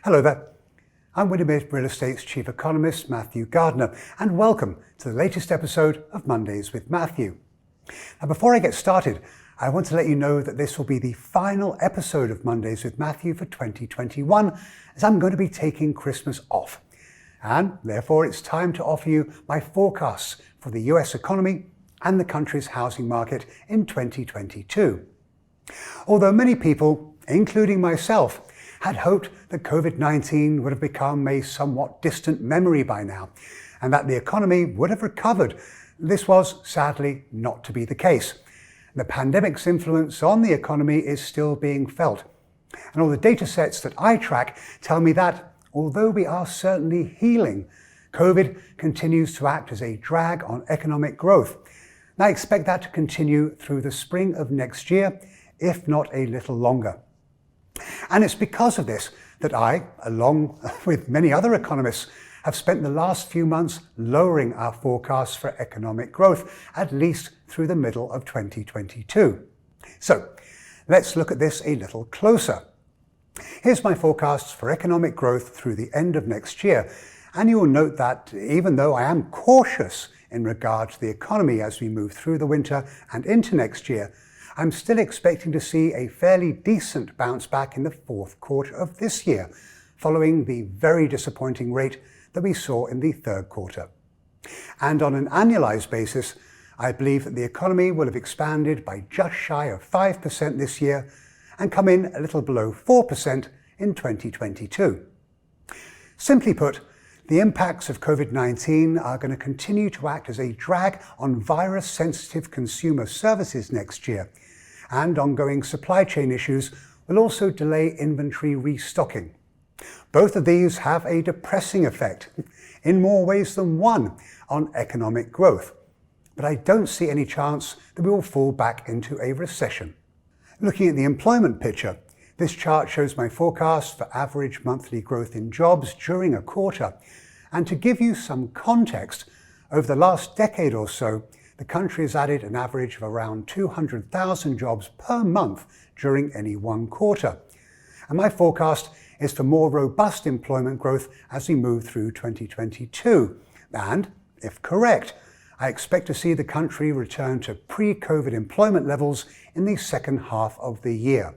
Hello there. I'm Windermere Real Estate's Chief Economist, Matthew Gardner, and welcome to the latest episode of Mondays with Matthew. Now, before I get started, I want to let you know that this will be the final episode of Mondays with Matthew for 2021, as I'm going to be taking Christmas off. And therefore, it's time to offer you my forecasts for the US economy and the country's housing market in 2022. Although many people, including myself, had hoped that COVID-19 would have become a somewhat distant memory by now, and that the economy would have recovered, this was sadly not to be the case. The pandemic's influence on the economy is still being felt. And all the data sets that I track tell me that, although we are certainly healing, COVID continues to act as a drag on economic growth. And I expect that to continue through the spring of next year, if not a little longer. And it's because of this that I, along with many other economists, have spent the last few months lowering our forecasts for economic growth, at least through the middle of 2022. So let's look at this a little closer. Here's my forecasts for economic growth through the end of next year. And you will note that even though I am cautious in regard to the economy as we move through the winter and into next year, I'm still expecting to see a fairly decent bounce back in the fourth quarter of this year, following the very disappointing rate that we saw in the third quarter. And on an annualized basis, I believe that the economy will have expanded by just shy of 5% this year and come in a little below 4% in 2022. Simply put, the impacts of COVID-19 are going to continue to act as a drag on virus-sensitive consumer services next year, and ongoing supply chain issues will also delay inventory restocking. Both of these have a depressing effect, in more ways than one, on economic growth. But I don't see any chance that we will fall back into a recession. Looking at the employment picture, this chart shows my forecast for average monthly growth in jobs during a quarter. And to give you some context, over the last decade or so, the country has added an average of around 200,000 jobs per month during any one quarter. And my forecast is for more robust employment growth as we move through 2022. And, if correct, I expect to see the country return to pre-COVID employment levels in the second half of the year.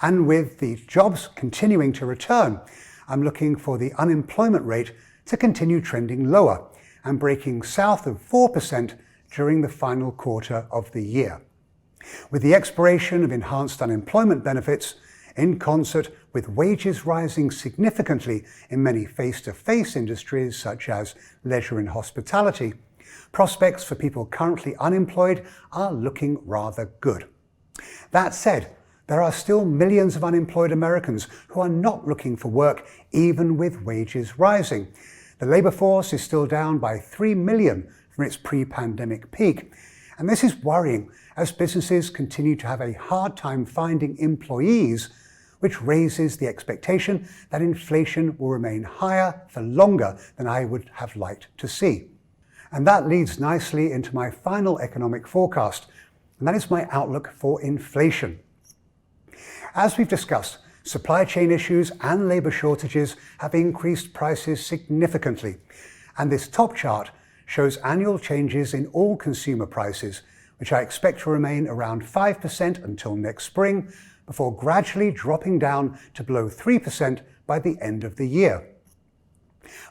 And with the jobs continuing to return, I'm looking for the unemployment rate to continue trending lower and breaking south of 4% during the final quarter of the year. With the expiration of enhanced unemployment benefits, in concert with wages rising significantly in many face-to-face industries such as leisure and hospitality, prospects for people currently unemployed are looking rather good. That said, there are still millions of unemployed Americans who are not looking for work even with wages rising. The labour force is still down by 3 million from its pre-pandemic peak. And this is worrying as businesses continue to have a hard time finding employees, which raises the expectation that inflation will remain higher for longer than I would have liked to see. And that leads nicely into my final economic forecast, and that is my outlook for inflation. As we've discussed, supply chain issues and labour shortages have increased prices significantly, and this top chart shows annual changes in all consumer prices, which I expect to remain around 5% until next spring, before gradually dropping down to below 3% by the end of the year.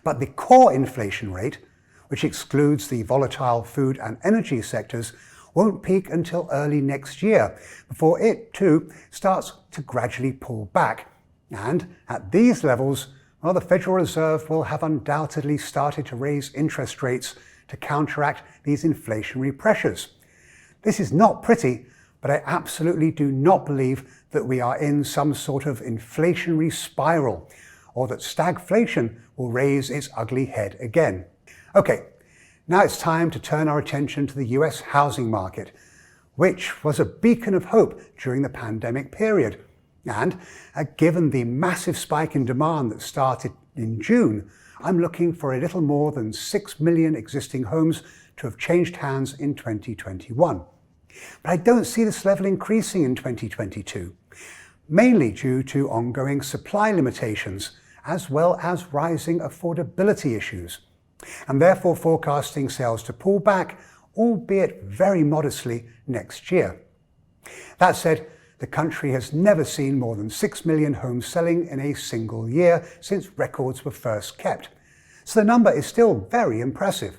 But the core inflation rate, which excludes the volatile food and energy sectors, won't peak until early next year, before it too starts to gradually pull back. And at these levels, well, the Federal Reserve will have undoubtedly started to raise interest rates to counteract these inflationary pressures. This is not pretty, but I absolutely do not believe that we are in some sort of inflationary spiral, or that stagflation will raise its ugly head again. Okay, now it's time to turn our attention to the US housing market, which was a beacon of hope during the pandemic period. And given the massive spike in demand that started in June, I'm looking for a little more than 6 million existing homes to have changed hands in 2021. But I don't see this level increasing in 2022. mainly due to ongoing supply limitations as well as rising affordability issues, and therefore forecasting sales to pull back, albeit very modestly, next year. That said, the country has never seen more than 6 million homes selling in a single year since records were first kept, so the number is still very impressive.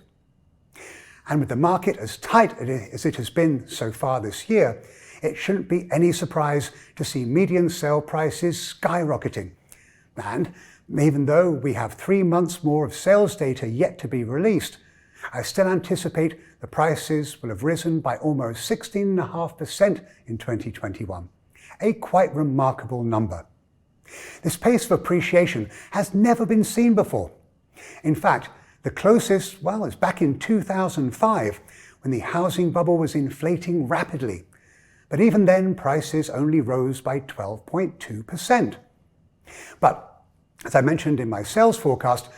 And with the market as tight as it has been so far this year, it shouldn't be any surprise to see median sale prices skyrocketing. And even though we have 3 months more of sales data yet to be released, I still anticipate the prices will have risen by almost 16.5% in 2021, a quite remarkable number. This pace of appreciation has never been seen before. In fact, the closest, is back in 2005, when the housing bubble was inflating rapidly. But even then, prices only rose by 12.2%. But, as I mentioned in my sales forecast,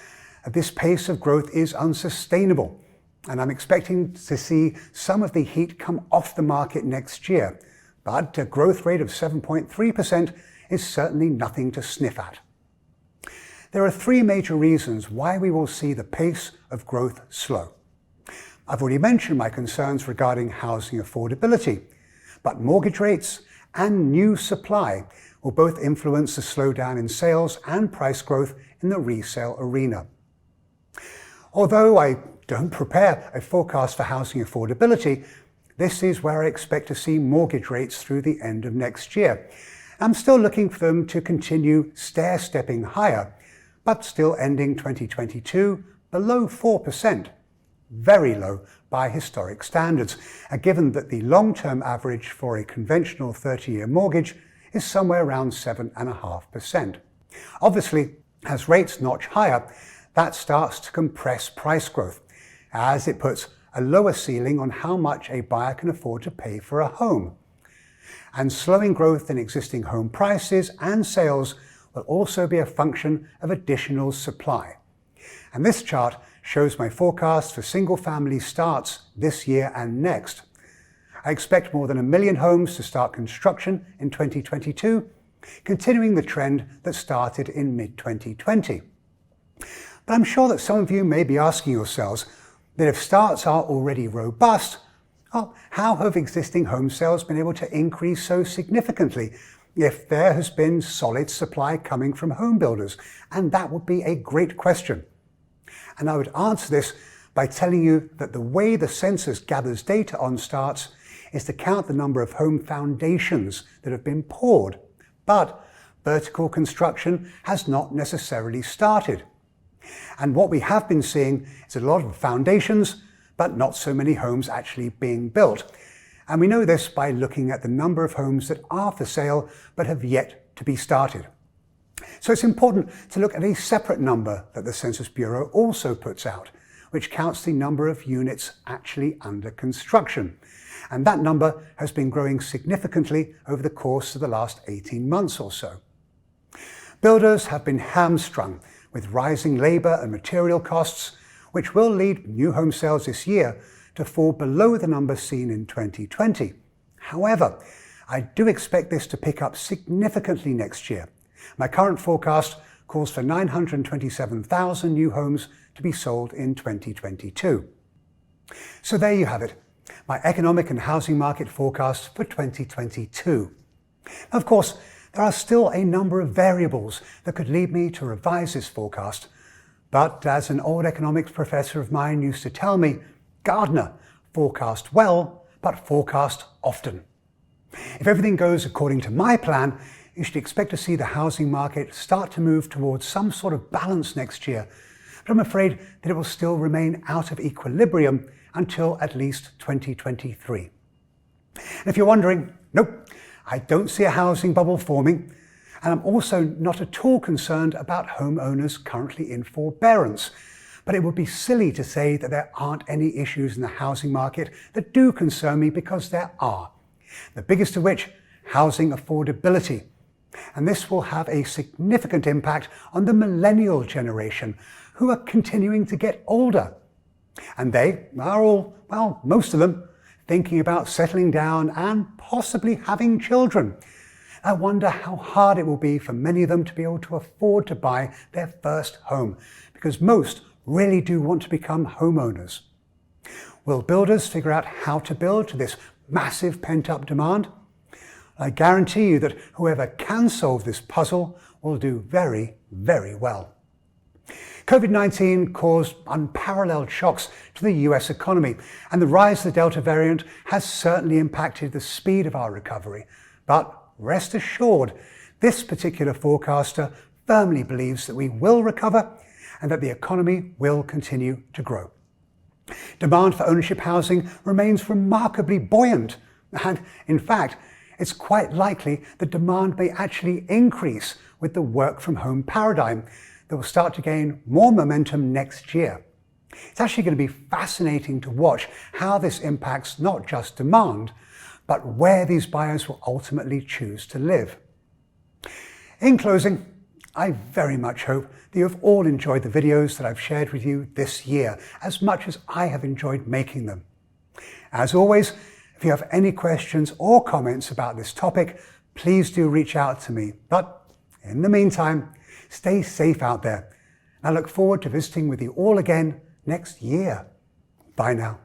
this pace of growth is unsustainable, and I'm expecting to see some of the heat come off the market next year. But a growth rate of 7.3% is certainly nothing to sniff at. There are 3 major reasons why we will see the pace of growth slow. I've already mentioned my concerns regarding housing affordability, but mortgage rates and new supply will both influence the slowdown in sales and price growth in the resale arena. Although I don't prepare a forecast for housing affordability, this is where I expect to see mortgage rates through the end of next year. I'm still looking for them to continue stair-stepping higher, but still ending 2022 below 4%, very low by historic standards, given that the long-term average for a conventional 30-year mortgage is somewhere around 7.5%. Obviously, as rates notch higher, that starts to compress price growth, as it puts a lower ceiling on how much a buyer can afford to pay for a home. And slowing growth in existing home prices and sales will also be a function of additional supply. And this chart shows my forecast for single-family starts this year and next. I expect more than 1 million homes to start construction in 2022, continuing the trend that started in mid-2020. But I'm sure that some of you may be asking yourselves that if starts are already robust, how have existing home sales been able to increase so significantly if there has been solid supply coming from home builders? And that would be a great question. And I would answer this by telling you that the way the census gathers data on starts is to count the number of home foundations that have been poured, but vertical construction has not necessarily started. And what we have been seeing is a lot of foundations, but not so many homes actually being built. And we know this by looking at the number of homes that are for sale but have yet to be started. So it's important to look at a separate number that the Census Bureau also puts out, which counts the number of units actually under construction. And that number has been growing significantly over the course of the last 18 months or so. Builders have been hamstrung with rising labour and material costs, which will lead new home sales this year to fall below the number seen in 2020. However, I do expect this to pick up significantly next year. My current forecast calls for 927,000 new homes to be sold in 2022. So there you have it, my economic and housing market forecast for 2022. Of course, there are still a number of variables that could lead me to revise this forecast. But as an old economics professor of mine used to tell me, Gardner, forecast well, but forecast often. If everything goes according to my plan, you should expect to see the housing market start to move towards some sort of balance next year. But I'm afraid that it will still remain out of equilibrium until at least 2023. And if you're wondering, nope, I don't see a housing bubble forming, and I'm also not at all concerned about homeowners currently in forbearance. But it would be silly to say that there aren't any issues in the housing market that do concern me, because there are. The biggest of which, housing affordability. And this will have a significant impact on the millennial generation, who are continuing to get older. And they are all, most of them, thinking about settling down and possibly having children. I wonder how hard it will be for many of them to be able to afford to buy their first home, because most really do want to become homeowners. Will builders figure out how to build to this massive pent-up demand? I guarantee you that whoever can solve this puzzle will do very, very well. COVID-19 caused unparalleled shocks to the US economy, and the rise of the Delta variant has certainly impacted the speed of our recovery. But rest assured, this particular forecaster firmly believes that we will recover and that the economy will continue to grow. Demand for ownership housing remains remarkably buoyant, and in fact, it's quite likely that demand may actually increase with the work-from-home paradigm that will start to gain more momentum next year. It's actually going to be fascinating to watch how this impacts not just demand, but where these buyers will ultimately choose to live. In closing, I very much hope that you have all enjoyed the videos that I've shared with you this year as much as I have enjoyed making them. As always, if you have any questions or comments about this topic, please do reach out to me. But in the meantime, stay safe out there. I look forward to visiting with you all again next year. Bye now.